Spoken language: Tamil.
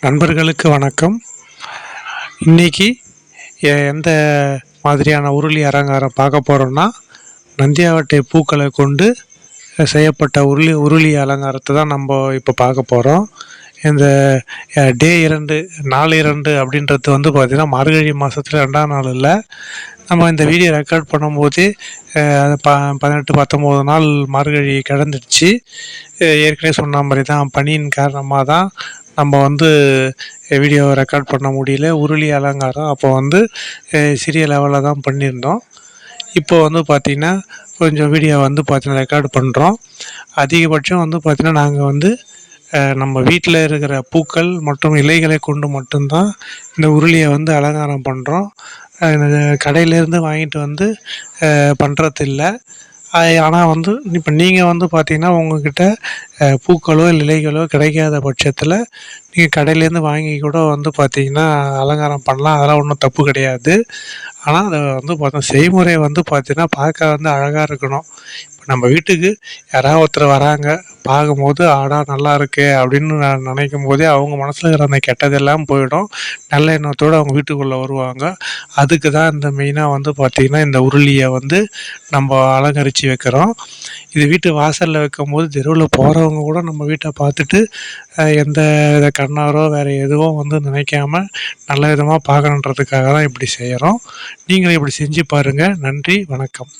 நண்பர்களுக்கு வணக்கம். இன்னைக்கு எந்த மாதிரியான உருளி அலங்காரம் பார்க்க போகிறோம்னா, நந்தியாவட்டை பூக்களை கொண்டு செய்யப்பட்ட உருளி அலங்காரத்தை தான் நம்ம இப்போ பார்க்க போகிறோம். இந்த டே 2 நாள் 2 அப்படின்றது வந்து பார்த்திங்கன்னா, மார்கழி மாதத்தில் 2ஆம் நாள் இல்லை. நம்ம இந்த வீடியோ ரெக்கார்ட் பண்ணும்போது 18 19 நாள் மார்கழி கடந்துடுச்சு. ஏற்கனவே சொன்ன மாதிரி தான் பனியின் காரணமாக தான் நம்ம வந்து வீடியோ ரெக்கார்ட் பண்ண முடியல. உருளி அலங்காரம் அப்போ வந்து சிறிய லெவலில் தான் பண்ணியிருந்தோம். இப்போ வந்து பார்த்திங்கன்னா கொஞ்சம் வீடியோ வந்து பார்த்திங்கன்னா ரெக்கார்டு பண்ணுறோம். அதிகபட்சம் வந்து பார்த்திங்கன்னா நாங்கள் வந்து நம்ம வீட்டில் இருக்கிற பூக்கள் மற்றும் இலைகளை கொண்டு மட்டும்தான் இந்த உருளியை வந்து அலங்காரம் பண்ணுறோம். கடையிலேருந்து வாங்கிட்டு வந்து பண்ணுறதில்ல. ஆனால் வந்து இப்போ நீங்கள் வந்து பார்த்திங்கன்னா உங்கள்கிட்ட பூக்களோ இல்லை இலைகளோ கிடைக்காத பட்சத்தில் நீங்கள் கடையிலேருந்து வாங்கி கூட வந்து பார்த்திங்கன்னா அலங்காரம் பண்ணலாம். அதெல்லாம் ஒன்றும் தப்பு கிடையாது. ஆனால் அதை வந்து பார்த்தோம் செய்முறை வந்து பார்த்திங்கன்னா பார்க்க வந்து அழகாக இருக்கணும். இப்போ நம்ம வீட்டுக்கு யாராவது ஒருத்தர் வராங்க, பார்க்கும்போது ஆடா நல்லா இருக்கே அப்படின்னு நான் நினைக்கும் போதே அவங்க மனசில் இருக்கிற அந்த கெட்டதெல்லாம் போயிடும். நல்ல எண்ணத்தோடு அவங்க வீட்டுக்குள்ளே வருவாங்க. அதுக்கு தான் இந்த மெயினாக வந்து பார்த்திங்கன்னா இந்த உருளியை வந்து நம்ம அலங்கரித்து வைக்கிறோம். இது வீட்டு வாசலில் வைக்கும்போது தெருவில் போகிறவங்க கூட நம்ம வீட்டை பார்த்துட்டு எந்த வித கண்ணாரோ வேறு எதுவும் வந்து நினைக்காம நல்ல விதமாக பார்க்கணுன்றதுக்காக தான் இப்படி செய்கிறோம். நீங்களும் இப்படி செஞ்சு பாருங்கள். நன்றி, வணக்கம்.